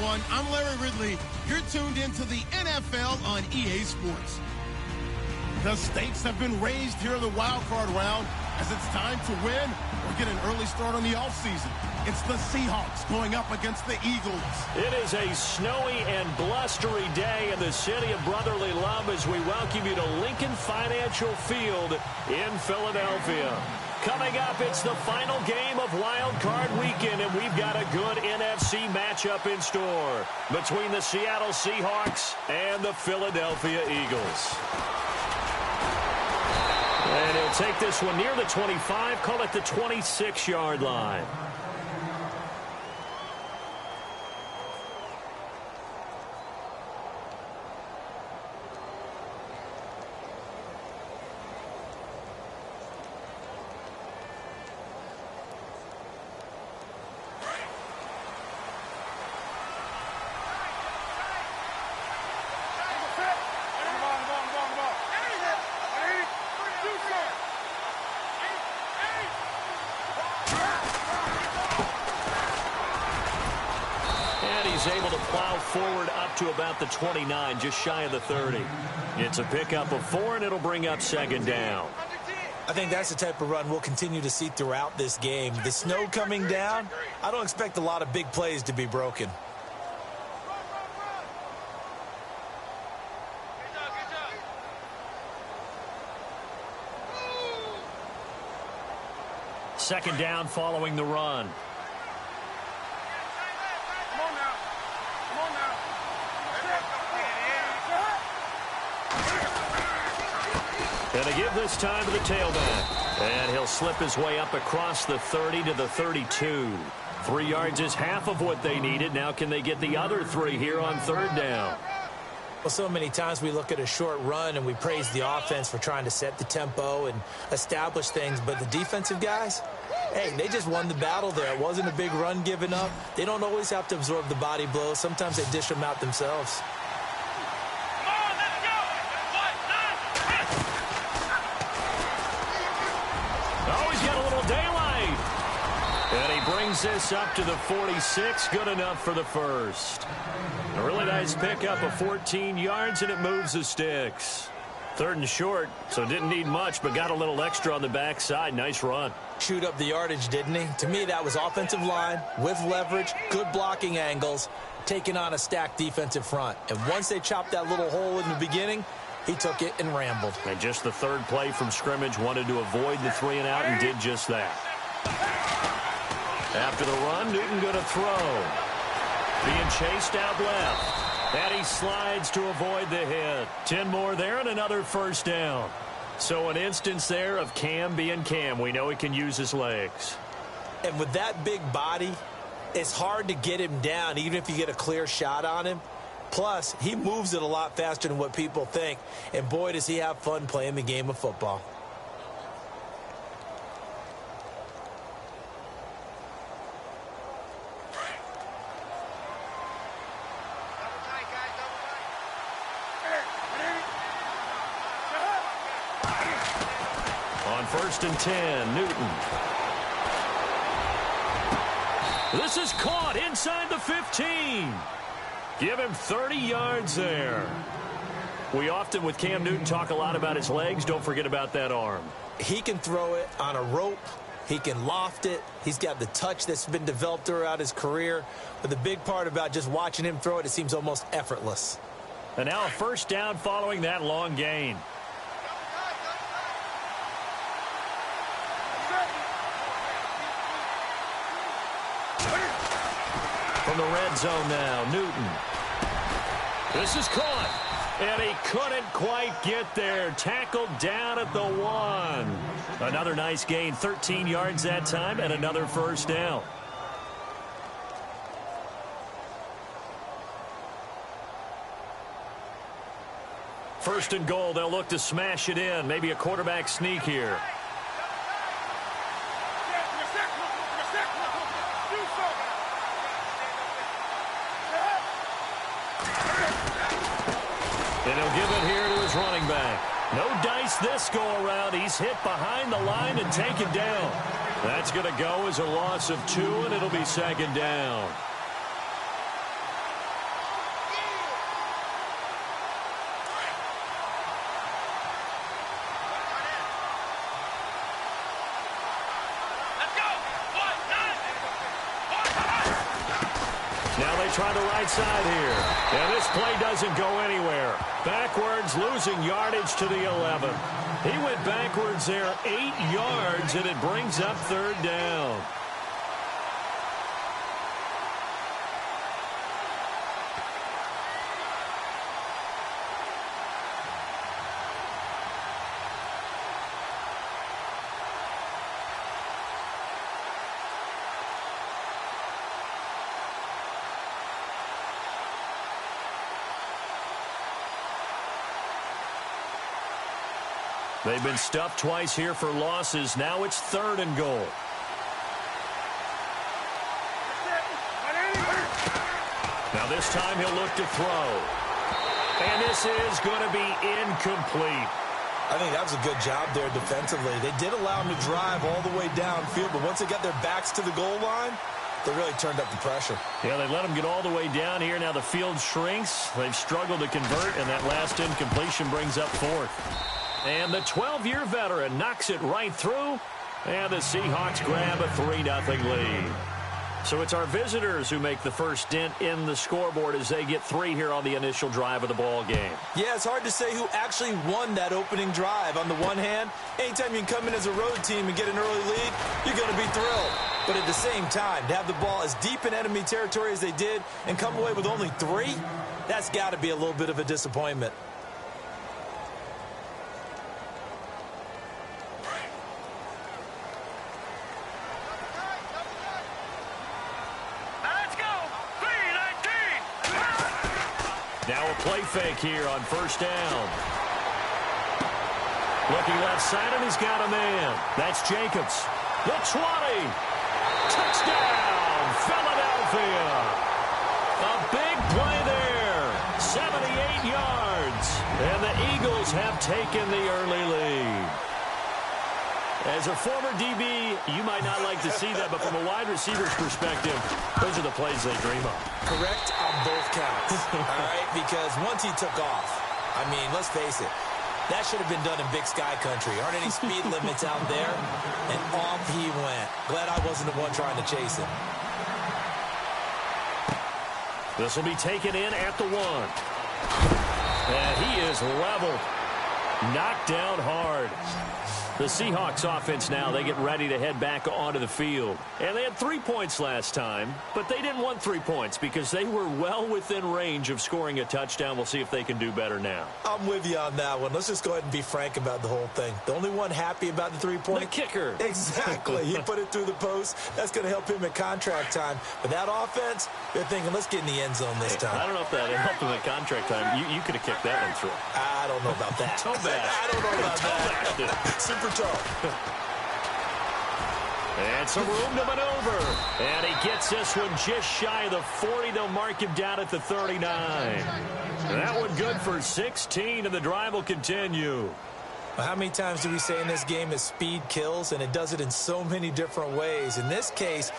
everyone. I'm Larry Ridley. You're tuned into the NFL on EA Sports. The stakes have been raised here in the wild card round as it's time to win or get an early start on the offseason. It's the Seahawks going up against the Eagles. It is a snowy and blustery day in the city of brotherly love as we welcome you to Lincoln Financial Field in Philadelphia. Coming up, it's the final game of Wild Card Weekend, and we've got a good NFC matchup in store between the Seattle Seahawks and the Philadelphia Eagles. And he'll take this one near the 25, call it the 26-yard line. Able to plow forward up to about the 29, just shy of the 30. It's a pickup of 4, and it'll bring up second down. I think that's the type of run we'll continue to see throughout this game. The snow coming down, I don't expect a lot of big plays to be broken. Second down following the run. And they give this time to the tailback. And he'll slip his way up across the 30 to the 32. 3 yards is half of what they needed. Now can they get the other 3 here on third down? Well, so many times we look at a short run and we praise the offense for trying to set the tempo and establish things. But the defensive guys, hey, they just won the battle there. It wasn't a big run given up. They don't always have to absorb the body blows. Sometimes they dish them out themselves. And he brings this up to the 46. Good enough for the first. A really nice pickup of 14 yards, and it moves the sticks. Third and short, so didn't need much, but got a little extra on the backside. Nice run. Chewed up the yardage, didn't he? To me, that was offensive line with leverage, good blocking angles, taking on a stacked defensive front. And once they chopped that little hole in the beginning, he took it and rambled. And just the third play from scrimmage, wanted to avoid the 3-and-out and did just that. After the run, Newton going to throw. Being chased out left. And he slides to avoid the hit. 10 more there and another first down. So an instance there of Cam being Cam. We know he can use his legs. And with that big body, it's hard to get him down, even if you get a clear shot on him. Plus, he moves it a lot faster than what people think. And boy, does he have fun playing the game of football. First and 10, Newton. This is caught inside the 15. Give him 30 yards there. We often, with Cam Newton, talk a lot about his legs. Don't forget about that arm. He can throw it on a rope. He can loft it. He's got the touch that's been developed throughout his career. But the big part about just watching him throw it, it seems almost effortless. And now a first down following that long gain. From the red zone now, Newton. This is caught. And he couldn't quite get there. Tackled down at the 1. Another nice gain, 13 yards that time, and another first down. First and goal, they'll look to smash it in. Maybe a quarterback sneak here. And he'll give it here to his running back. No dice this go-around. He's hit behind the line and taken down. That's going to go as a loss of 2, and it'll be second down. Now they try the right side here. And this play doesn't go anywhere. Backwards, losing yardage to the 11. He went backwards there 8 yards, and it brings up third down. They've been stuffed twice here for losses. Now it's 3rd and goal. Now this time he'll look to throw. And this is going to be incomplete. I think that was a good job there defensively. They did allow him to drive all the way downfield, but once they got their backs to the goal line, they really turned up the pressure. Yeah, they let him get all the way down here. Now the field shrinks. They've struggled to convert, and that last incompletion brings up 4th. And the 12-year veteran knocks it right through. And the Seahawks grab a 3-0 lead. So it's our visitors who make the first dent in the scoreboard as they get 3 here on the initial drive of the ball game. Yeah, it's hard to say who actually won that opening drive. On the one hand, anytime you can come in as a road team and get an early lead, you're going to be thrilled. But at the same time, to have the ball as deep in enemy territory as they did and come away with only 3, that's got to be a little bit of a disappointment. Now a play fake here on first down. Looking left side, and he's got a man. That's Jacobs. The 20. Touchdown, Philadelphia. A big play there. 78 yards. And the Eagles have taken the early lead. As a former DB, you might not like to see that, but from a wide receiver's perspective, those are the plays they dream of. Correct on both counts, all right? Because once he took off, I mean, let's face it, that should have been done in Big Sky Country. Aren't any speed limits out there? And off he went. Glad I wasn't the one trying to chase him. This will be taken in at the 1. And he is leveled. Knocked down hard. The Seahawks offense now, they get ready to head back onto the field. And they had 3 points last time, but they didn't want 3 points because they were well within range of scoring a touchdown. We'll see if they can do better now. I'm with you on that one. Let's just go ahead and be frank about the whole thing. The only one happy about the 3-point? The kicker. Exactly. He put it through the post. That's going to help him at contract time. But that offense, they're thinking, let's get in the end zone this time. I don't know if that helped him at contract time. You could have kicked that one through. I don't know about that. Toe bash. I don't know about that. Super toe. And some room to maneuver. And he gets this one just shy of the 40. They'll mark him down at the 39. And that one good for 16, and the drive will continue. Well, how many times do we say in this game that speed kills, and it does it in so many different ways? In this case,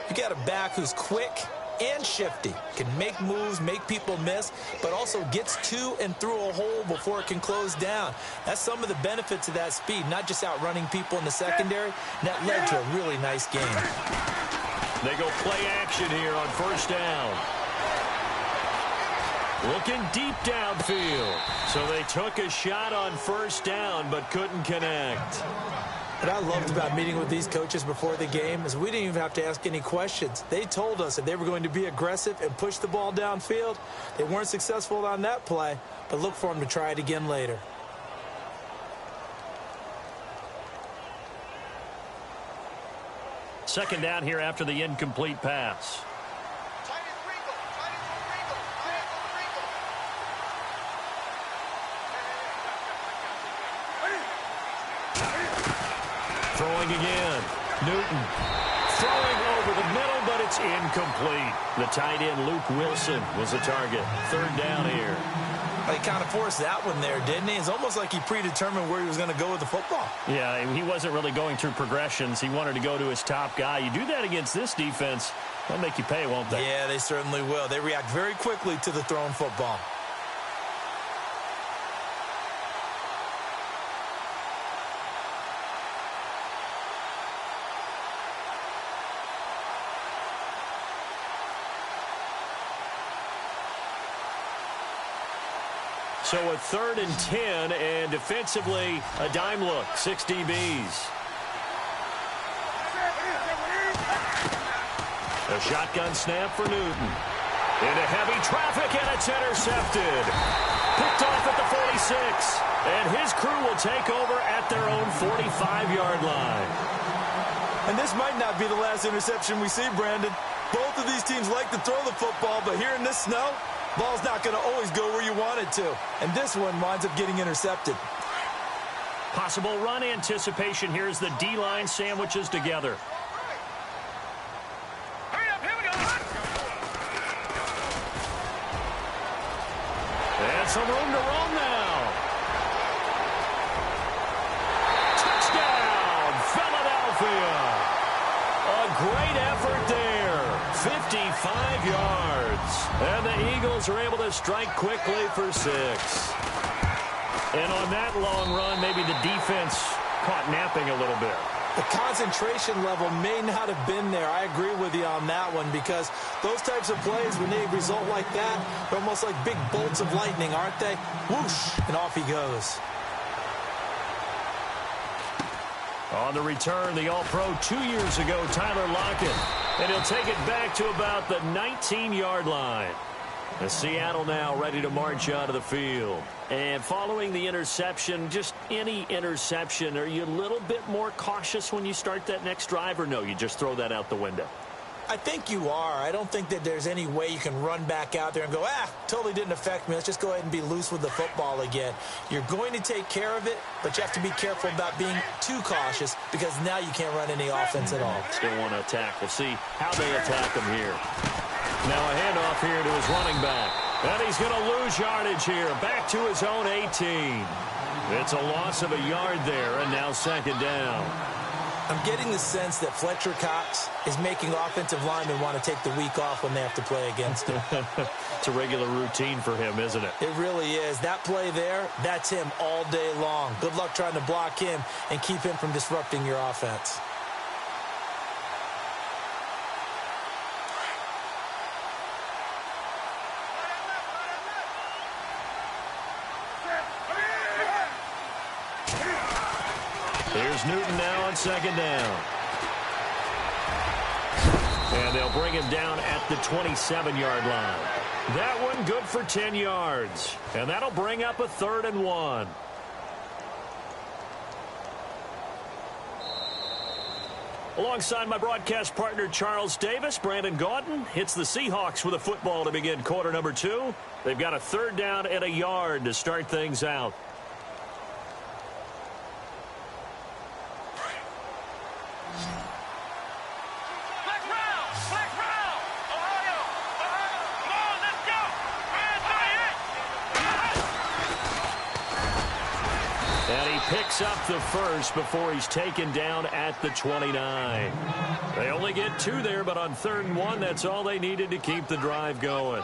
you got a back who's quick and shifty, can make moves, make people miss, but also gets to and through a hole before it can close down. That's some of the benefits of that speed, not just outrunning people in the secondary. And that led to a really nice game. They go play action here on first down. Looking deep downfield. So they took a shot on first down, but couldn't connect. What I loved about meeting with these coaches before the game is we didn't even have to ask any questions. They told us that they were going to be aggressive and push the ball downfield. They weren't successful on that play, but look for them to try it again later. Second down here after the incomplete pass. Throwing again. Newton throwing over the middle, but it's incomplete. The tight end, Luke Wilson, was the target. Third down here. He kind of forced that one there, didn't he? It's almost like he predetermined where he was going to go with the football. Yeah, he wasn't really going through progressions. He wanted to go to his top guy. You do that against this defense, they'll make you pay, won't they? Yeah, they certainly will. They react very quickly to the thrown football. So a 3rd and 10, and defensively, a dime look, 6 DBs. A shotgun snap for Newton. Into heavy traffic, and it's intercepted. Picked off at the 46. And his crew will take over at their own 45-yard line. And this might not be the last interception we see, Brandon. Both of these teams like to throw the football, but here in this snow, ball's not going to always go where you want it to. And this one winds up getting intercepted. Possible run anticipation here as the D-line sandwiches together. And some room to roam now. Touchdown, Philadelphia. A great effort there. 55 yards. And the Eagles are able to strike quickly for 6. And on that long run, maybe the defense caught napping a little bit. The concentration level may not have been there. I agree with you on that one, because those types of plays, when they result like that, they're almost like big bolts of lightning, aren't they? Whoosh, and off he goes. On the return, the All-Pro 2 years ago, Tyler Lockett. And he'll take it back to about the 19-yard line. The Seattle now ready to march out of the field. And following the interception, just any interception, are you a little bit more cautious when you start that next drive, or no, you just throw that out the window? I think you are. I don't think that there's any way you can run back out there and go, totally didn't affect me. Let's just go ahead and be loose with the football again. You're going to take care of it, but you have to be careful about being too cautious, because now you can't run any offense at all. Still want to attack. We'll see how they attack him here. Now a handoff here to his running back. And he's going to lose yardage here. Back to his own 18. It's a loss of a yard there, and now 2nd down. I'm getting the sense that Fletcher Cox is making offensive linemen want to take the week off when they have to play against him. It's a regular routine for him, isn't it? It really is. That play there, that's him all day long. Good luck trying to block him and keep him from disrupting your offense. Here's Newton now on 2nd down. And they'll bring him down at the 27-yard line. That one good for 10 yards. And that'll bring up a 3rd and 1. Alongside my broadcast partner, Charles Davis, Brandon Gaudin hits the Seahawks with a football to begin quarter number 2. They've got a 3rd down and a yard to start things out. Picks up the first before he's taken down at the 29. They only get 2 there, but on 3rd and 1, that's all they needed to keep the drive going.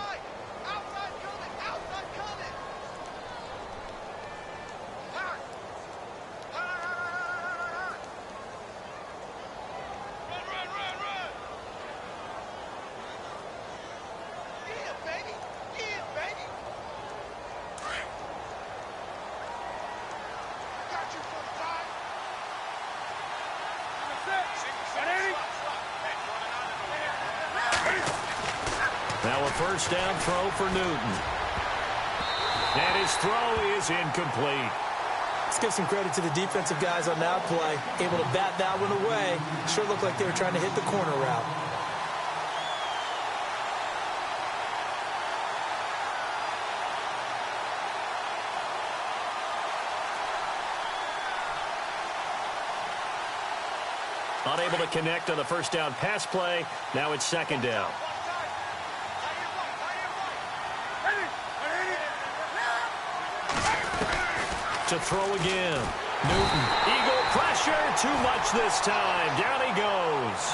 Now a 1st down throw for Newton. And his throw is incomplete. Let's give some credit to the defensive guys on that play. Able to bat that one away. Sure looked like they were trying to hit the corner route. Unable to connect on the 1st down pass play. Now it's 2nd down. To throw again. Newton. Eagle pressure. Too much this time. Down he goes.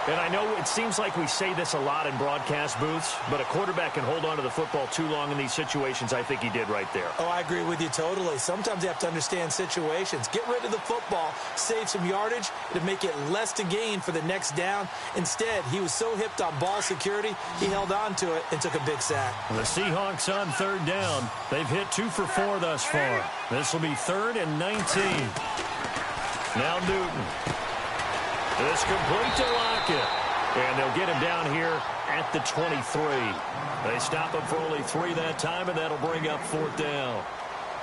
And I know it seems like we say this a lot in broadcast booths, but a quarterback can hold on to the football too long in these situations. I think he did right there. Oh, I agree with you totally. Sometimes you have to understand situations. Get rid of the football, save some yardage, to make it less to gain for the next down. Instead, he was so hipped on ball security, he held on to it and took a big sack. The Seahawks on third down. They've hit 2 for 4 thus far. This will be 3rd and 19. Now Newton. It's complete to Lockett. And they'll get him down here at the 23. They stop him for only 3 that time, and that'll bring up 4th down.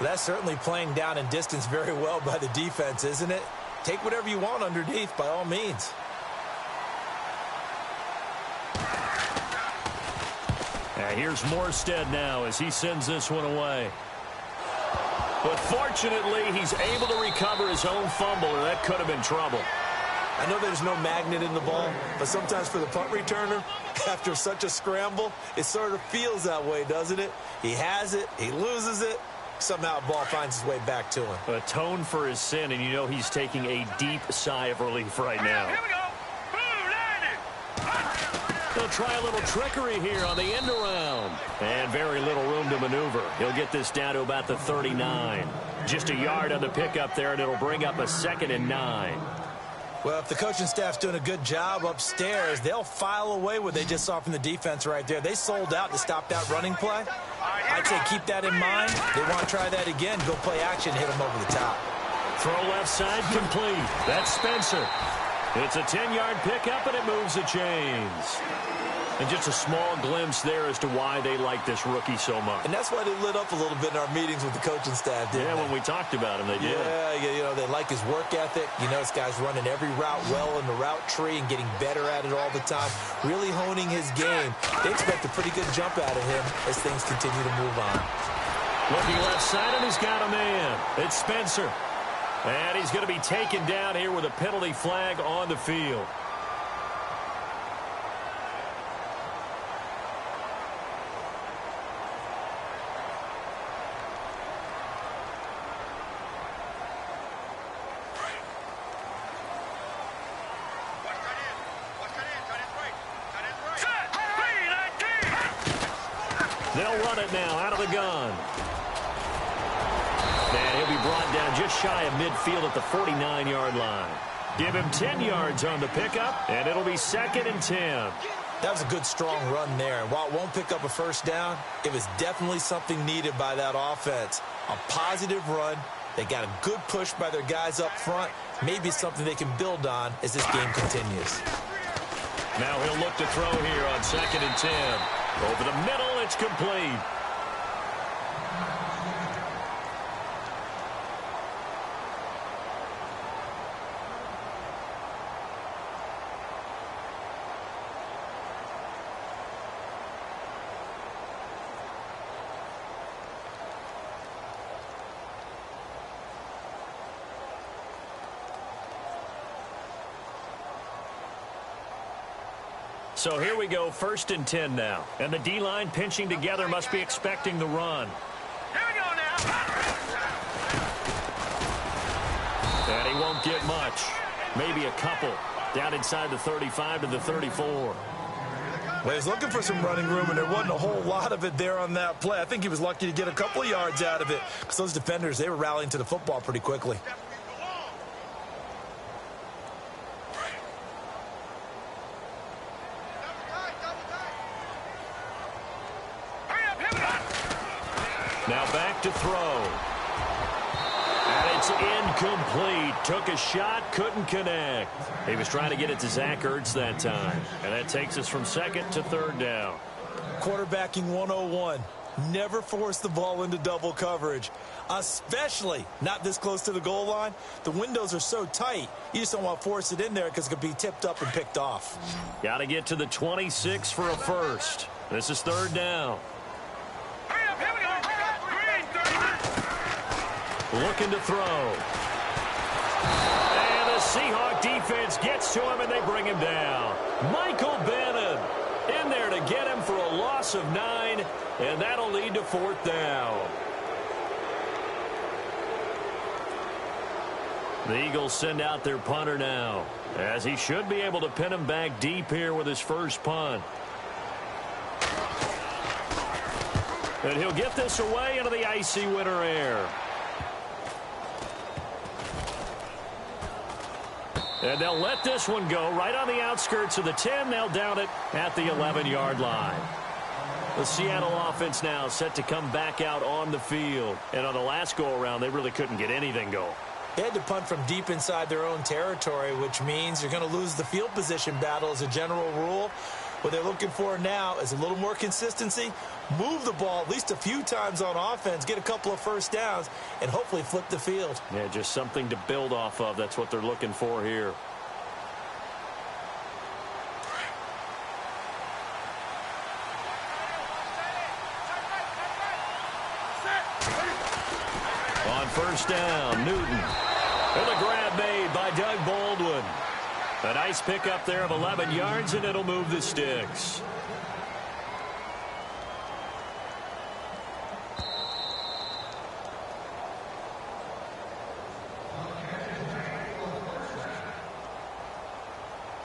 That's certainly playing down and distance very well by the defense, isn't it? Take whatever you want underneath, by all means. Here's Morstead now as he sends this one away. But fortunately, he's able to recover his own fumble, or that could have been trouble. I know there's no magnet in the ball, but sometimes for the punt returner, after such a scramble, it sort of feels that way, doesn't it? He has it, he loses it, somehow the ball finds its way back to him. Atone for his sin, and you know he's taking a deep sigh of relief right now. Here we go. They'll try a little trickery here on the end around. And very little room to maneuver. He'll get this down to about the 39. Just a yard on the pickup there, and it'll bring up a 2nd and 9. Well, if the coaching staff's doing a good job upstairs, they'll file away what they just saw from the defense right there. They sold out to stop that running play. I'd say keep that in mind. They want to try that again. Go play action, hit them over the top. Throw left side complete. That's Spencer. It's a 10-yard pickup, and it moves the chains. And just a small glimpse there as to why they like this rookie so much. And that's why they lit up a little bit in our meetings with the coaching staff, didn't they? When we talked about him, they did. Yeah, you know, they like his work ethic. You know, this guy's running every route well in the route tree and getting better at it all the time, really honing his game. They expect a pretty good jump out of him as things continue to move on. Looking left side, and he's got a man. It's Spencer. And he's going to be taken down here with a penalty flag on the field. They'll run it now out of the gun. And he'll be brought down just shy of midfield at the 49-yard line. Give him 10 yards on the pickup, and it'll be 2nd and 10. That was a good, strong run there. And while it won't pick up a first down, it was definitely something needed by that offense. A positive run. They got a good push by their guys up front. Maybe something they can build on as this game continues. Now he'll look to throw here on 2nd and 10. Over the middle, it's complete. So here we go, 1st and 10 now. And the D-line pinching together must be expecting the run. Here we go now. And he won't get much. Maybe a couple. Down inside the 35 to the 34. Well, he's looking for some running room, and there wasn't a whole lot of it there on that play. I think he was lucky to get a couple of yards out of it because those defenders, they were rallying to the football pretty quickly. Now back to throw. And it's incomplete. Took a shot, couldn't connect. He was trying to get it to Zach Ertz that time. And that takes us from 2nd to 3rd down. Quarterbacking 101. Never force the ball into double coverage, especially not this close to the goal line. The windows are so tight, you just don't want to force it in there because it could be tipped up and picked off. Got to get to the 26 for a first. This is 3rd down. Looking to throw. And the Seahawk defense gets to him, and they bring him down. Michael Bannon in there to get him for a loss of 9, and that'll lead to 4th down. The Eagles send out their punter now. as he should be able to pin him back deep here with his first punt. And he'll get this away into the icy winter air. And they'll let this one go right on the outskirts of the 10. They'll down it at the 11-yard line. The Seattle offense now set to come back out on the field. And on the last go-around, they really couldn't get anything going. They had to punt from deep inside their own territory, which means you're going to lose the field position battle as a general rule. What they're looking for now is a little more consistency, move the ball at least a few times on offense, get a couple of first downs, and hopefully flip the field. Yeah, just something to build off of. That's what they're looking for here. On first down, Newton. And a grab made by Doug Baldwin. A nice pickup there of 11 yards, and it'll move the sticks.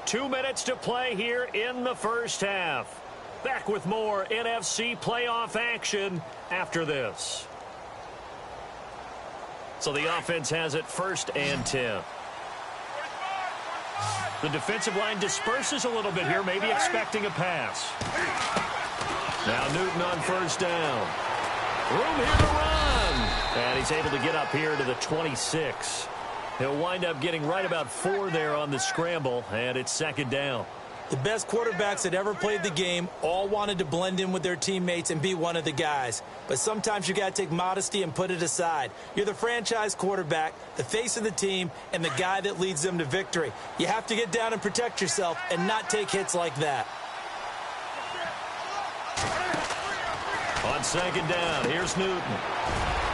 Two minutes to play here in the first half. Back with more NFC playoff action after this. So the offense has it 1st and 10. The defensive line disperses a little bit here, maybe expecting a pass. Now Newton on first down. Room here to run. And he's able to get up here to the 26. He'll wind up getting right about 4 there on the scramble, and it's 2nd down. The best quarterbacks that ever played the game all wanted to blend in with their teammates and be one of the guys. But sometimes you got to take modesty and put it aside. You're the franchise quarterback, the face of the team, and the guy that leads them to victory. You have to get down and protect yourself and not take hits like that. On 2nd down, here's Newton.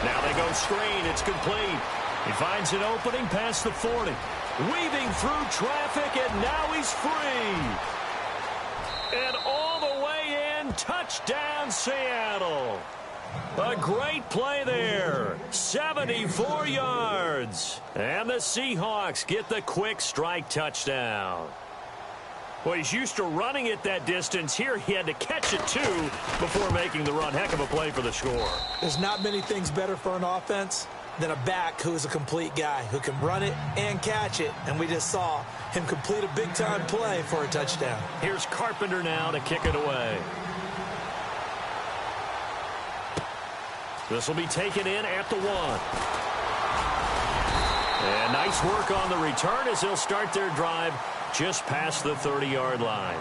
Now they go screen. It's complete. He finds an opening past the 40. Weaving through traffic, and now he's free. And all the way in, touchdown Seattle. A great play there. 74 yards. And the Seahawks get the quick strike touchdown. Well, he's used to running it that distance. Here he had to catch it, too, before making the run. Heck of a play for the score. There's not many things better for an offense than a back who is a complete guy who can run it and catch it. And we just saw him complete a big-time play for a touchdown. Here's Carpenter now to kick it away. This will be taken in at the 1. And nice work on the return as they'll start their drive just past the 30-yard line.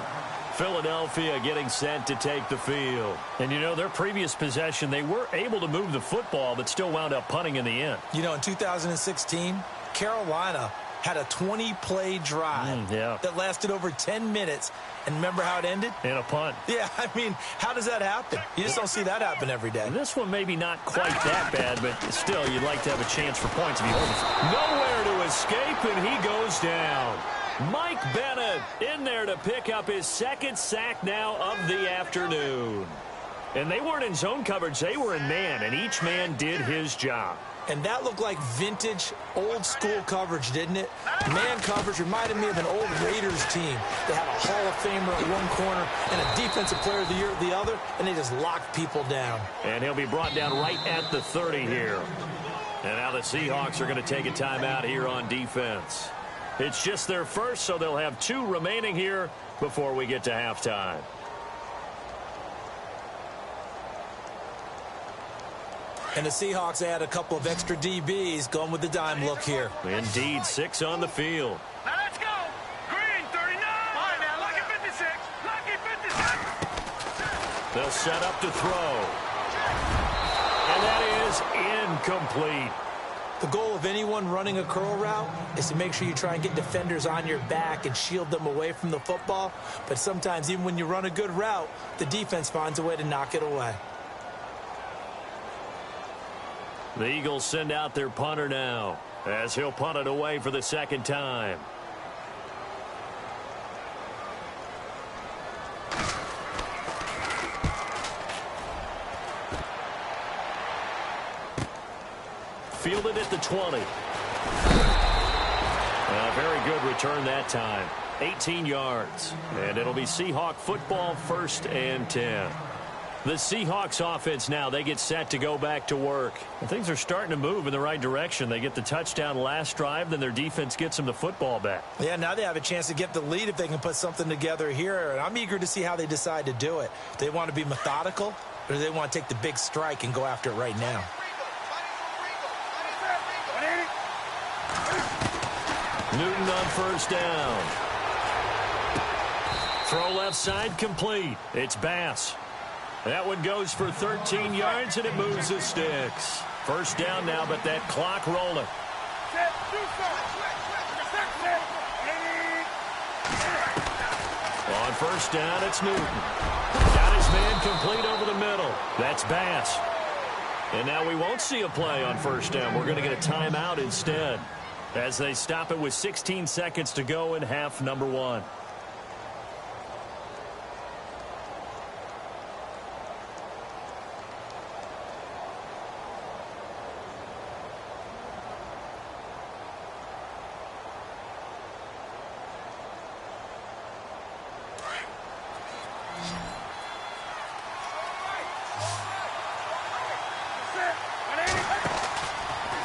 Philadelphia getting set to take the field. And, you know, their previous possession, they were able to move the football, but still wound up punting in the end. You know, in 2016, Carolina had a 20-play drive that lasted over 10 minutes. And remember how it ended? In a punt. Yeah, I mean, how does that happen? You just don't see that happen every day. This one maybe not quite that bad, but still, you'd like to have a chance for points if you hold it. Nowhere to escape, and he goes down. Mike Bennett in there to pick up his 2nd sack now of the afternoon. And they weren't in zone coverage. They were in man, and each man did his job. And that looked like vintage, old-school coverage, didn't it? Man coverage reminded me of an old Raiders team. They had a Hall of Famer at one corner and a Defensive Player of the Year at the other, and they just locked people down. And he'll be brought down right at the 30 here. And now the Seahawks are going to take a timeout here on defense. It's just their first, so they'll have 2 remaining here before we get to halftime. And the Seahawks add a couple of extra DBs going with the dime look here. Indeed, 6 on the field. Now let's go. Green, 39. All right, now, lucky 56. Lucky 56. They'll set up to throw. And that is incomplete. The goal of anyone running a curl route is to make sure you try and get defenders on your back and shield them away from the football. But sometimes, even when you run a good route, the defense finds a way to knock it away. The Eagles send out their punter now as he'll punt it away for the 2nd time. Fielded at the 20. A very good return that time. 18 yards. And it'll be Seahawk football, 1st and 10. The Seahawks offense now, they get set to go back to work. And things are starting to move in the right direction. They get the touchdown last drive, then their defense gets them the football back. Yeah, now they have a chance to get the lead if they can put something together here. And I'm eager to see how they decide to do it. They want to be methodical, or do they want to take the big strike and go after it right now? Newton on 1st down. Throw left side complete. It's Bass. That one goes for 13 yards, and it moves the sticks. 1st down now, but that clock rolling. On 1st down, it's Newton. Got his man complete over the middle. That's Bass. And now we won't see a play on 1st down. We're going to get a timeout instead, as they stop it with 16 seconds to go in half number 1.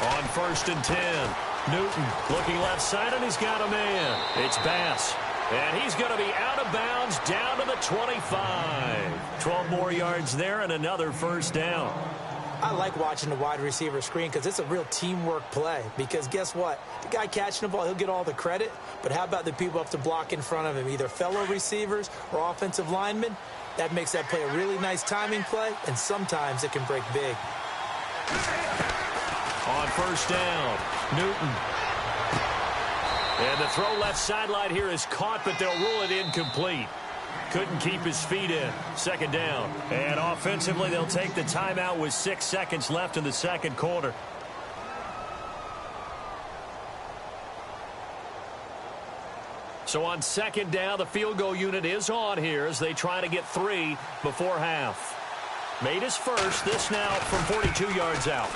On 1st and 10. Newton looking left side, and he's got a man. It's Bass. And he's going to be out of bounds down to the 25. 12 more yards there and another 1st down. I like watching the wide receiver screen because it's a real teamwork play. Because guess what? The guy catching the ball, he'll get all the credit. But how about the people up to block in front of him, either fellow receivers or offensive linemen? That makes that play a really nice timing play, and sometimes it can break big. On 1st down, Newton. And the throw left sideline here is caught, but they'll rule it incomplete. Couldn't keep his feet in. 2nd down. And offensively, they'll take the timeout with 6 seconds left in the 2nd quarter. So on 2nd down, the field goal unit is on here as they try to get 3 before half. Made his first. This now from 42 yards out.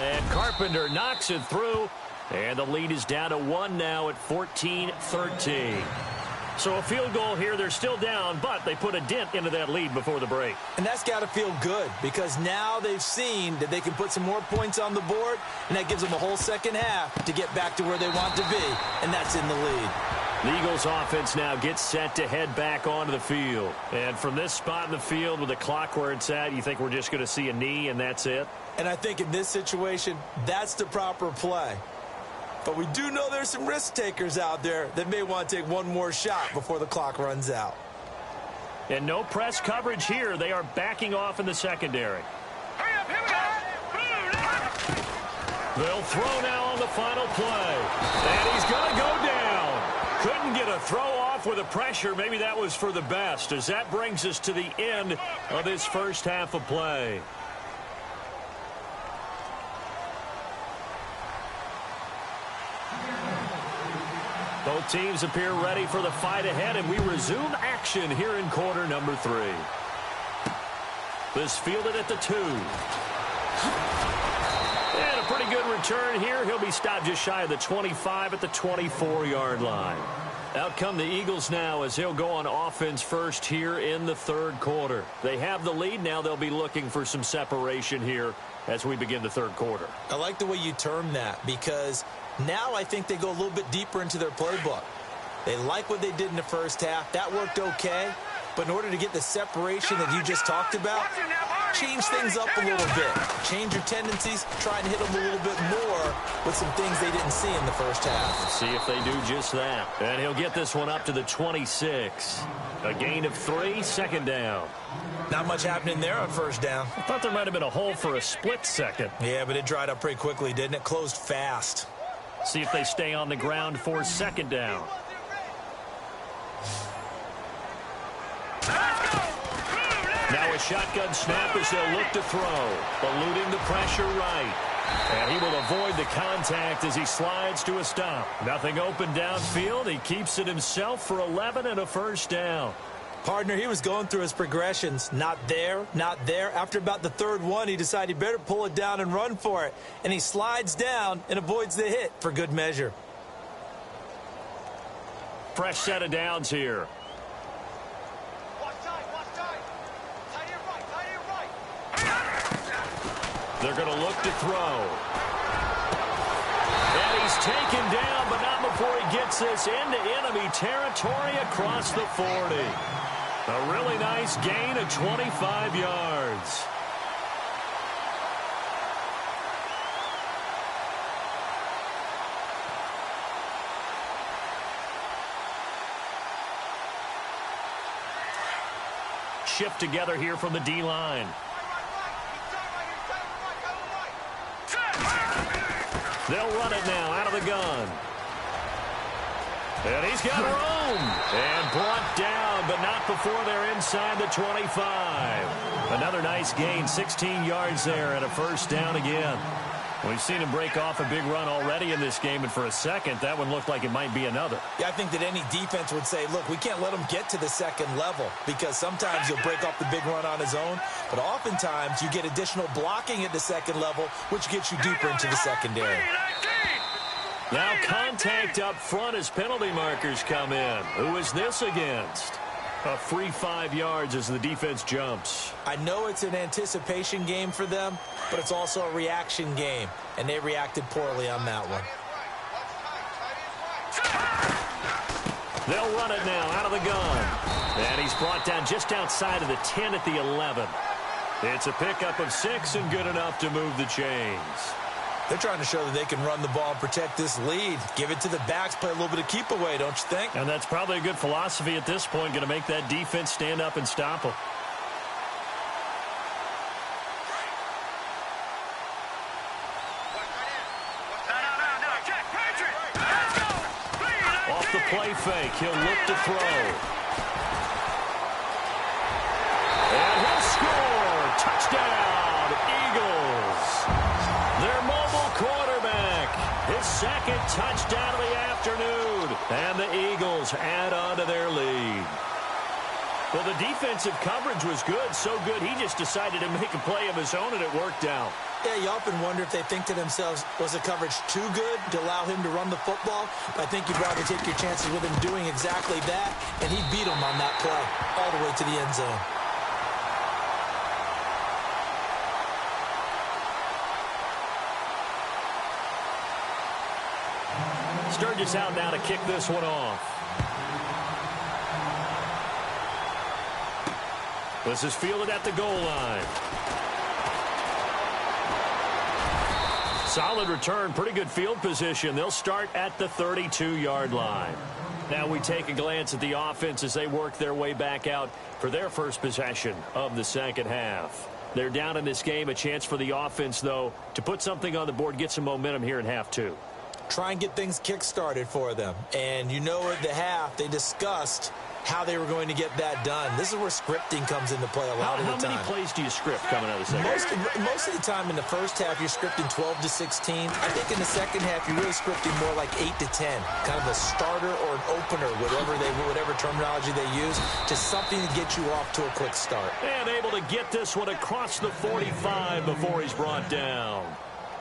And Carpenter knocks it through. And the lead is down to 1 now at 14-13. So a field goal here. They're still down, but they put a dent into that lead before the break. And that's got to feel good because now they've seen that they can put some more points on the board, and that gives them a whole 2nd half to get back to where they want to be, and that's in the lead. The Eagles offense now gets set to head back onto the field. And from this spot in the field with the clock where it's at, you think we're just going to see a knee and that's it? And I think in this situation, that's the proper play. But we do know there's some risk takers out there that may want to take one more shot before the clock runs out. And no press coverage here. They are backing off in the secondary. Hurry up, here we go. They'll throw now on the final play. And he's going to go down. Couldn't get a throw off with the pressure. Maybe that was for the best, as that brings us to the end of this 1st half of play. Both teams appear ready for the fight ahead, and we resume action here in quarter number 3. This fielded at the 2. And a pretty good return here. He'll be stopped just shy of the 25 at the 24-yard line. Out come the Eagles now as they'll go on offense first here in the 3rd quarter. They have the lead. Now they'll be looking for some separation here as we begin the 3rd quarter. I like the way you term that because now I think they go a little bit deeper into their playbook. They like what they did in the 1st half. That worked okay. But in order to get the separation that you just talked about, change things up a little bit. Change your tendencies. Try and hit them a little bit more with some things they didn't see in the 1st half. Let's see if they do just that. And he'll get this one up to the 26. A gain of 3, 2nd down. Not much happening there on 1st down. I thought there might have been a hole for a split second. Yeah, but it dried up pretty quickly, didn't it? Closed fast. See if they stay on the ground for 2nd down. Now a shotgun snap as they'll look to throw. Eluding the pressure right. And he will avoid the contact as he slides to a stop. Nothing open downfield. He keeps it himself for 11 and a 1st down. Partner, he was going through his progressions. Not there, not there. After about the 3rd one, he decided he better pull it down and run for it. And he slides down and avoids the hit for good measure. Fresh set of downs here. They're going to look to throw. And he's taken down, but not before he gets this into enemy territory across the 40. A really nice gain of 25 yards. Shift together here from the D-line. They'll run it now out of the gun. And he's got room. And brought down, but not before they're inside the 25. Another nice gain, 16 yards there and a first down again. We've seen him break off a big run already in this game, and for a second, that one looked like it might be another. Yeah, I think that any defense would say, look, we can't let him get to the second level because sometimes he'll break off the big run on his own, but oftentimes you get additional blocking at the second level, which gets you deeper into the secondary. Now contact up front as penalty markers come in. Who is this against? A free 5 yards as the defense jumps. I know it's an anticipation game for them, but it's also a reaction game, and they reacted poorly on that one. They'll run it now out of the gun. And he's brought down just outside of the 10 at the 11. It's a pickup of 6 and good enough to move the chains. They're trying to show that they can run the ball and protect this lead. Give it to the backs, play a little bit of keep away, don't you think? And that's probably a good philosophy at this point, going to make that defense stand up and stop them. Off the play fake, he'll look to throw. And he'll score! Touchdown, Eagles! Their mobile quarterback, his second touchdown of the afternoon. And the Eagles add on to their lead. Well, the defensive coverage was good, so good he just decided to make a play of his own, and it worked out. Yeah, you often wonder if they think to themselves, was the coverage too good to allow him to run the football? But I think you'd rather take your chances with him doing exactly that, and he beat him on that play all the way to the end zone. Sturgis out now to kick this one off. This is fielded at the goal line. Solid return, pretty good field position. They'll start at the 32-yard line. Now we take a glance at the offense as they work their way back out for their first possession of the second half. They're down in this game. A chance for the offense, though, to put something on the board, get some momentum here in half two. Try and get things kick-started for them. And you know at the half, they discussed how they were going to get that done. This is where scripting comes into play a lot of the time. How many plays do you script coming out of the second? Most of the time in the first half, you're scripting 12 to 16. I think in the second half, you're really scripting more like 8 to 10. Kind of a starter or an opener, whatever terminology they use, just something to get you off to a quick start. And able to get this one across the 45 before he's brought down.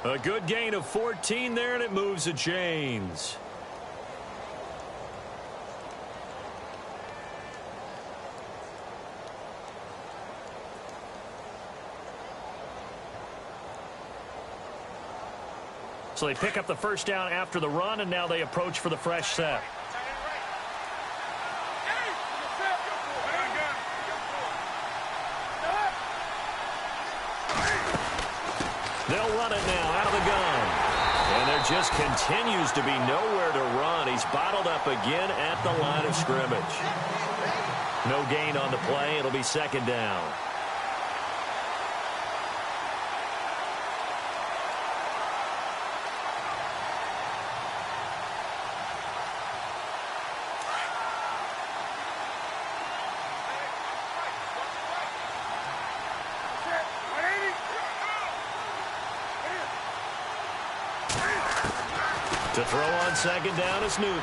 A good gain of 14 there, and it moves the chains. So they pick up the first down after the run, and now they approach for the fresh set. They'll run it now out of the gun. And there just continues to be nowhere to run. He's bottled up again at the line of scrimmage. No gain on the play. It'll be second down. To throw on second down is Newton.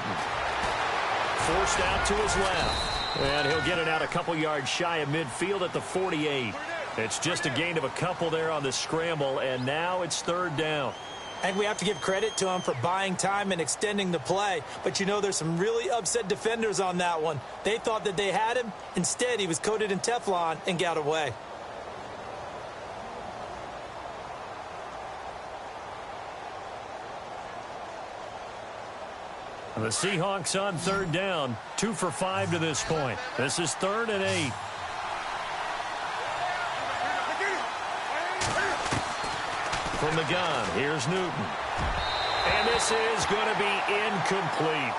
Forced out to his left. And he'll get it out a couple yards shy of midfield at the 48. It's just a gain of a couple there on the scramble, and now it's third down. And we have to give credit to him for buying time and extending the play. But, you know, there's some really upset defenders on that one. They thought that they had him. Instead, he was coated in Teflon and got away. The Seahawks on third down. 2 for 5 to this point. This is 3rd and 8. From the gun, here's Newton. And this is going to be incomplete.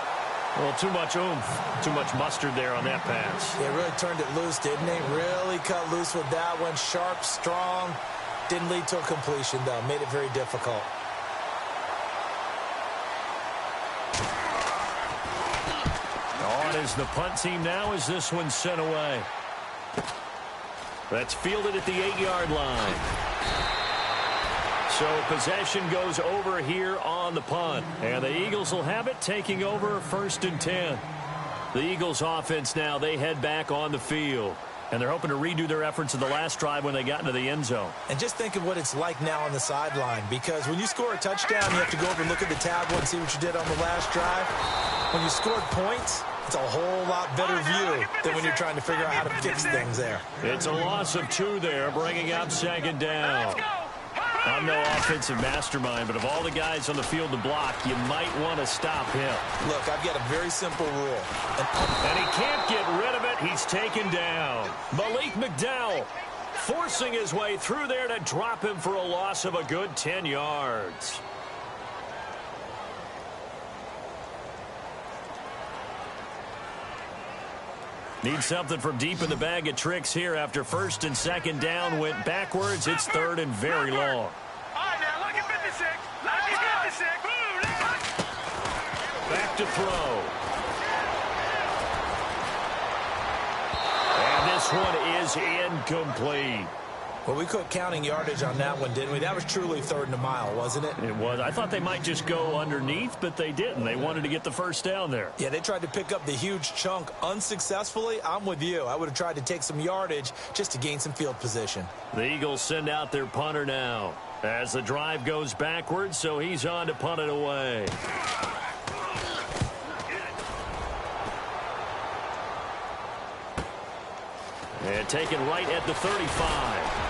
Well, too much oomph, too much mustard there on that pass. They really turned it loose, didn't they? Really cut loose with that one. Sharp, strong. Didn't lead to a completion, though. Made it very difficult. On is the punt team now as this one's sent away. That's fielded at the 8-yard line. So possession goes over here on the punt. And the Eagles will have it, taking over 1st and 10. The Eagles offense now, they head back on the field. And they're hoping to redo their efforts in the last drive when they got into the end zone. And just think of what it's like now on the sideline. Because when you score a touchdown, you have to go over and look at the tablet and see what you did on the last drive. When you scored points, it's a whole lot better view than when you're trying to figure out how to fix things there. It's a loss of 2 there, bringing up 2nd down. I'm no offensive mastermind, but of all the guys on the field to block, you might want to stop him. Look, I've got a very simple rule. And he can't get rid of it. He's taken down. Malik McDowell forcing his way through there to drop him for a loss of a good 10 yards. Need something from deep in the bag of tricks here after 1st and 2nd down went backwards. It's 3rd and very long. All right, now, look at 56. Look at 56. Back to throw. And this one is incomplete. Well, we quit counting yardage on that one, didn't we? That was truly 3rd and a mile, wasn't it? It was. I thought they might just go underneath, but they didn't. They wanted to get the 1st down there. Yeah, they tried to pick up the huge chunk unsuccessfully. I'm with you. I would have tried to take some yardage just to gain some field position. The Eagles send out their punter now as the drive goes backwards, so he's on to punt it away. And taken right at the 35.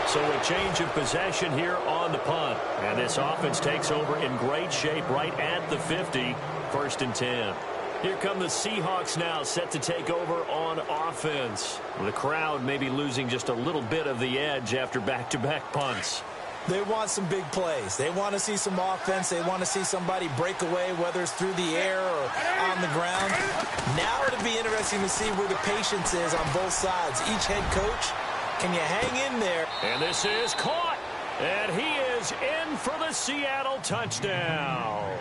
So a change of possession here on the punt. And this offense takes over in great shape right at the 50. 1st and 10. Here come the Seahawks now, set to take over on offense. The crowd may be losing just a little bit of the edge after back-to-back punts. They want some big plays. They want to see some offense. They want to see somebody break away, whether it's through the air or on the ground. Now it'll be interesting to see where the patience is on both sides. Each head coach, can you hang in there? And this is caught. And he is in for the Seattle touchdown.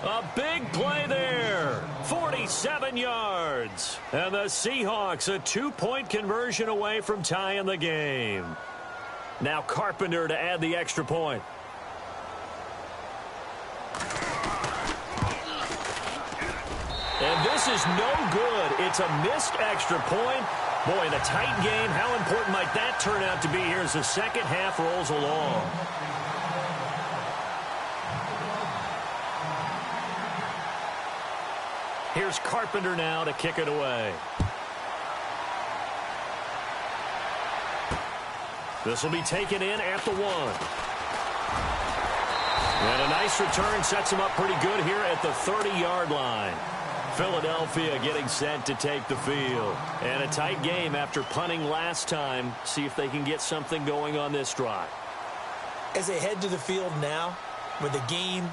A big play there. 47 yards. And the Seahawks a 2-point conversion away from tying the game. Now Carpenter to add the extra point. And this is no good. It's a missed extra point. Boy, in a tight game, how important might that turn out to be here as the second half rolls along? Here's Carpenter now to kick it away. This will be taken in at the 1. And a nice return sets him up pretty good here at the 30-yard line. Philadelphia getting set to take the field. And a tight game after punting last time. See if they can get something going on this drive. As they head to the field now, with the game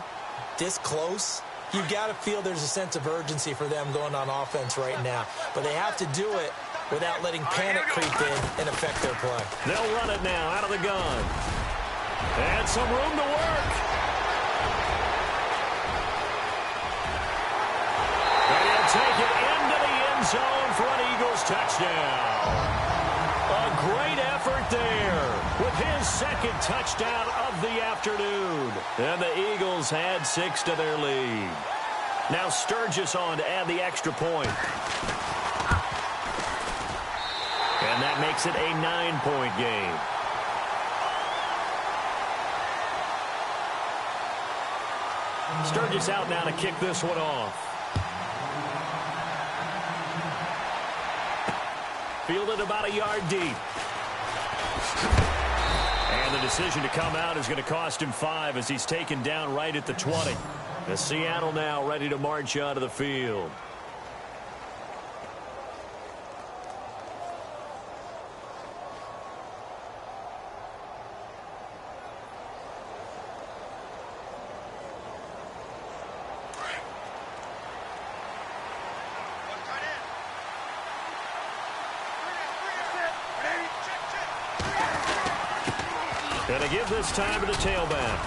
this close, you've got to feel there's a sense of urgency for them going on offense right now. But they have to do it without letting panic creep in and affect their play. They'll run it now out of the gun. And some room to work. And he'll take it into the end zone for an Eagles touchdown. A great effort there with his second touchdown of the afternoon. And the Eagles add 6 to their lead. Now Sturgis on to add the extra point. And that makes it a 9-point game. Sturgis out now to kick this one off. Fielded about a yard deep. And the decision to come out is going to cost him 5 as he's taken down right at the 20. The Seattle now ready to march onto the field. Going to give this time to the tailback.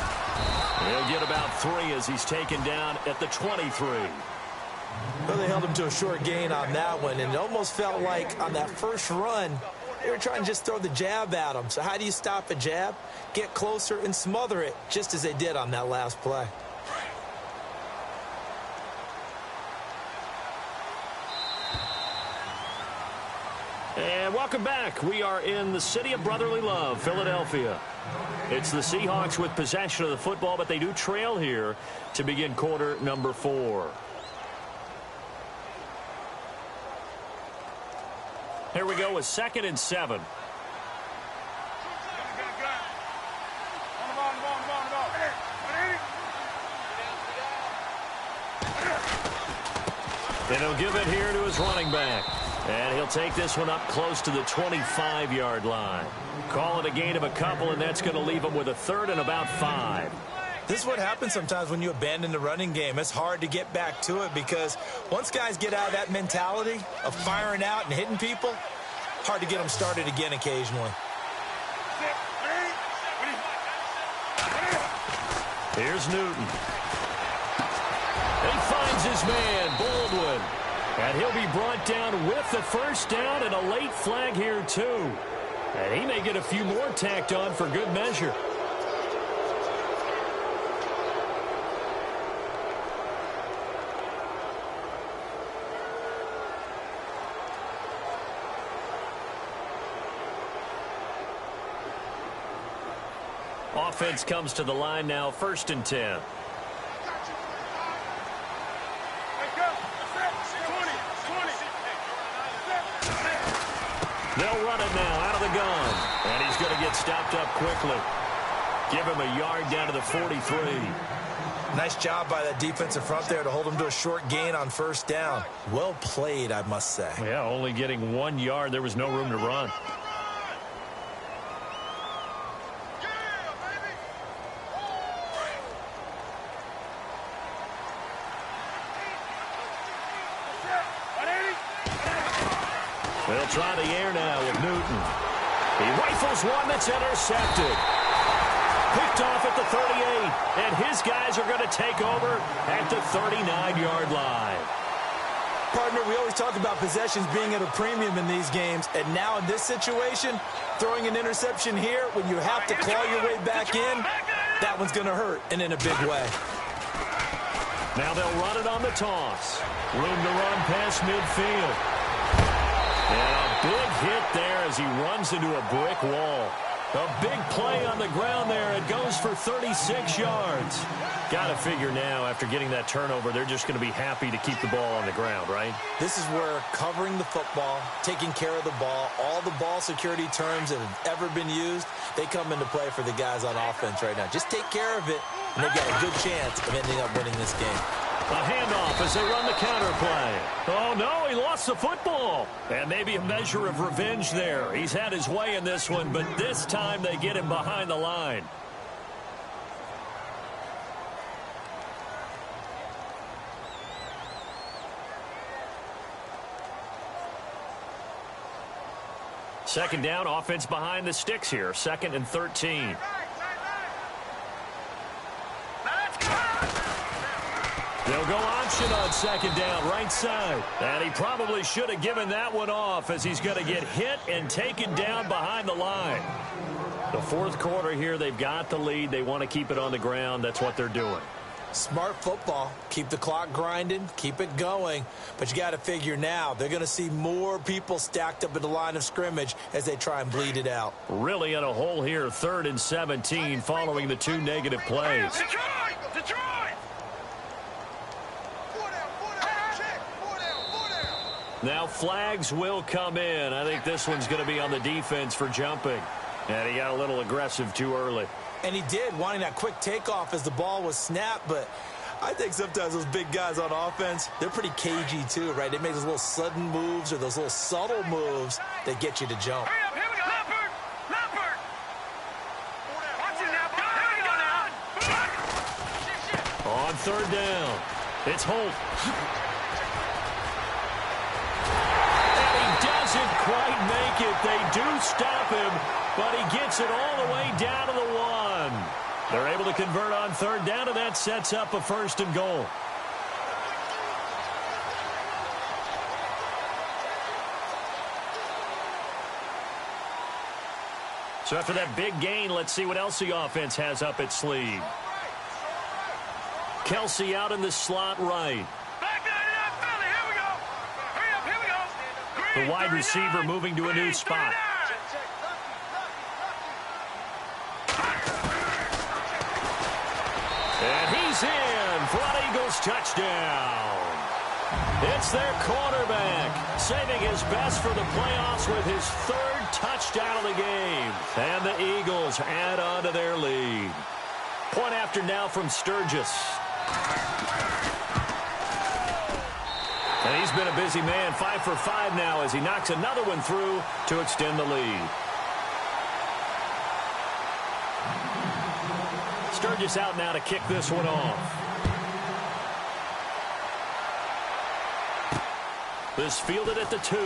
He'll get about 3 as he's taken down at the 23. Well, they held him to a short gain on that one, and it almost felt like on that first run, they were trying to just throw the jab at him. So how do you stop a jab? Get closer and smother it, just as they did on that last play. And welcome back. We are in the city of brotherly love, Philadelphia. It's the Seahawks with possession of the football, but they do trail here to begin quarter number 4. Here we go with 2nd and 7. And he'll give it here to his running back. And he'll take this one up close to the 25-yard line. Call it a gain of a couple, and that's going to leave him with a 3rd and about 5. This is what happens sometimes when you abandon the running game. It's hard to get back to it because once guys get out of that mentality of firing out and hitting people, hard to get them started again occasionally. Here's Newton. He finds his man, Baldwin. And he'll be brought down with the first down and a late flag here, too. And he may get a few more tacked on for good measure. Offense comes to the line now, 1st and 10. They'll run it now out of the gun. And he's going to get stopped up quickly. Give him a yard down to the 43. Nice job by that defensive front there to hold him to a short gain on 1st down. Well played, I must say. Yeah, only getting 1 yard. There was no room to run. They'll try the air now with Newton. He rifles one that's intercepted. Picked off at the 38, and his guys are going to take over at the 39-yard line. Partner, we always talk about possessions being at a premium in these games, and now in this situation, throwing an interception here when you have to claw your way back in, that one's going to hurt, and in a big way. Now they'll run it on the toss. Room to run past midfield. And a big hit there as he runs into a brick wall. A big play on the ground there. It goes for 36 yards. Got to figure now, after getting that turnover, they're just going to be happy to keep the ball on the ground, right? This is where covering the football, taking care of the ball, all the ball security terms that have ever been used, they come into play for the guys on offense right now. Just take care of it, and they've got a good chance of ending up winning this game. A handoff as they run the counter play. Oh, no, he lost the football. And maybe a measure of revenge there. He's had his way in this one, but this time they get him behind the line. Second down, offense behind the sticks here. 2nd and 13. They'll go option on 2nd down, right side. And he probably should have given that one off as he's going to get hit and taken down behind the line. The 4th quarter here, they've got the lead. They want to keep it on the ground. That's what they're doing. Smart football. Keep the clock grinding. Keep it going. But you got to figure now, they're going to see more people stacked up at the line of scrimmage as they try and bleed it out. Really in a hole here, 3rd and 17 following the 2 negative plays. Detroit! Now flags will come in. I think this one's going to be on the defense for jumping. And he got a little aggressive too early. And he did, wanting that quick takeoff as the ball was snapped. But I think sometimes those big guys on offense, they're pretty cagey too, right? They make those little sudden moves or those little subtle moves that get you to jump. Hurry up, here we go. Leopard! Leopard! Watch it now, Here we go now. On third down, it's Holt. And he doesn't quite make it. They do stop him, but he gets it all the way down to the 1. They're able to convert on third down, and that sets up a 1st and goal. So after that big gain, let's see what else the offense has up its sleeve. Kelsey out in the slot right. Back to the Philly. Here we go. Hurry up, here we go. The wide receiver moving to a new spot. And he's in for an Eagles touchdown. It's their quarterback, saving his best for the playoffs with his 3rd touchdown of the game. And the Eagles add on to their lead. Point after now from Sturgis. And he's been a busy man, 5 for 5 now as he knocks another one through to extend the lead. Sturgis out now to kick this one off. This fielded at the 2.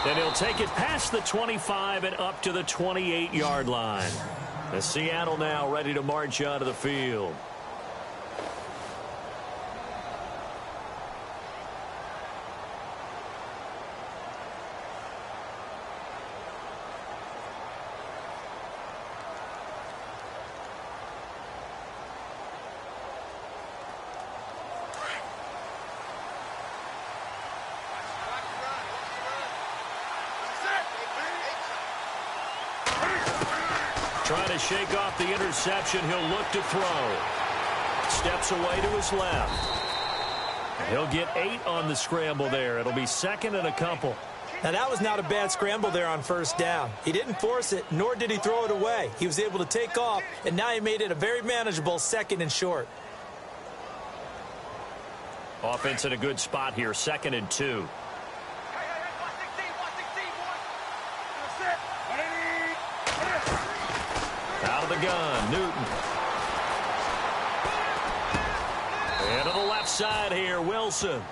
And he'll take it past the 25 and up to the 28-yard line. As Seattle now ready to march onto the field. Trying to shake off the interception. He'll look to throw. Steps away to his left. And he'll get 8 on the scramble there. It'll be 2nd and a couple. Now, that was not a bad scramble there on 1st down. He didn't force it, nor did he throw it away. He was able to take off, and now he made it a very manageable 2nd and short. Offense in a good spot here, 2nd and 2. Out of the gun, Newton. And to the left side here, Wilson.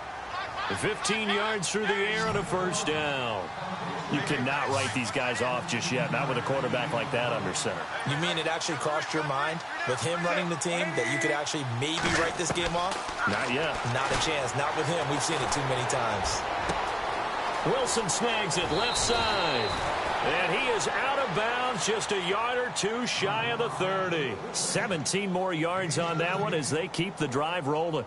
15 yards through the air on a 1st down. You cannot write these guys off just yet, not with a quarterback like that under center. You mean it actually crossed your mind with him running the team that you could actually maybe write this game off? Not yet. Not a chance. Not with him. We've seen it too many times. Wilson snags it left side. And he is out of bounds, just a yard or 2 shy of the 30. 17 more yards on that one as they keep the drive rolling.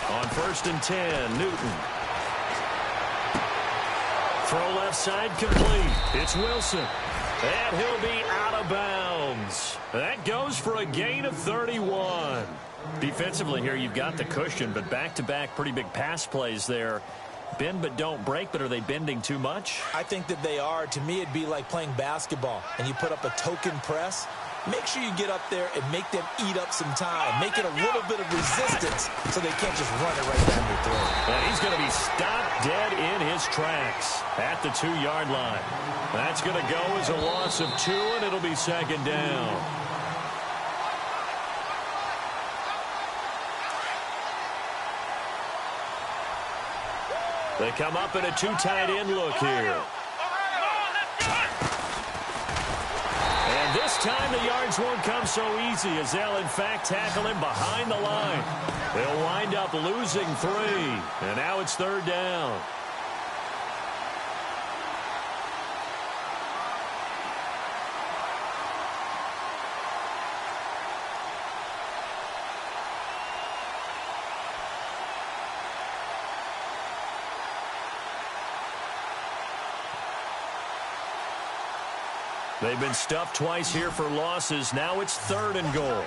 On 1st and 10, Newton. Throw left side complete. It's Wilson. And he'll be out of bounds. That goes for a gain of 31. Defensively here, you've got the cushion, but back-to-back pretty big pass plays there. Bend but don't break, but are they bending too much? I think that they are. To me, it'd be like playing basketball, and you put up a token press. Make sure you get up there and make them eat up some time. Make it a little bit of resistance so they can't just run it right down your throat. And he's going to be stopped dead in his tracks at the 2-yard line. That's going to go as a loss of 2, and it'll be 2nd down. They come up in a 2 tight end look here. And this time the yards won't come so easy as they'll in fact tackle him behind the line. They'll wind up losing 3. And now it's 3rd down. They've been stuffed twice here for losses. Now it's 3rd and goal.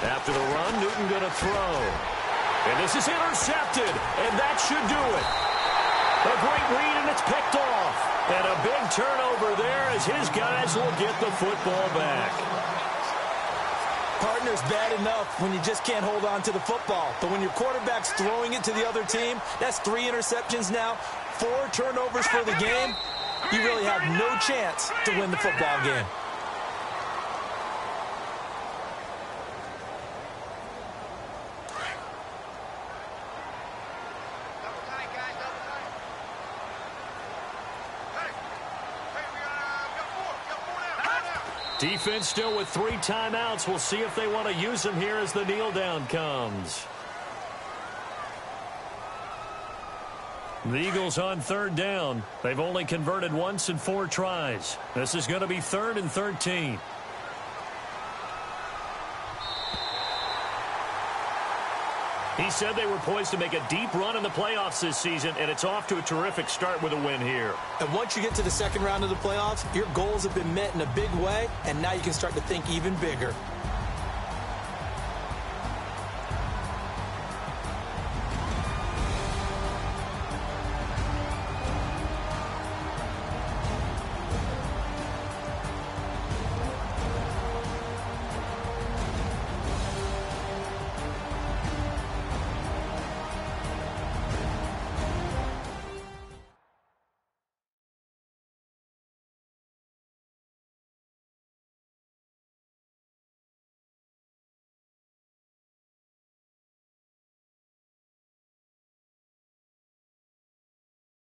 After the run, Newton going to throw. And this is intercepted, and that should do it. A great read, and it's picked off. And a big turnover there as his guys will get the football back. Partner's bad enough when you just can't hold on to the football. But when your quarterback's throwing it to the other team, that's 3 interceptions now, 4 turnovers for the game. You really have no chance to win the football game. Defense still with 3 timeouts. We'll see if they want to use them here as the kneel down comes. The Eagles on 3rd down. They've only converted once in 4 tries. This is going to be 3rd and 13. He said they were poised to make a deep run in the playoffs this season, and it's off to a terrific start with a win here. And once you get to the 2nd round of the playoffs, your goals have been met in a big way, and now you can start to think even bigger.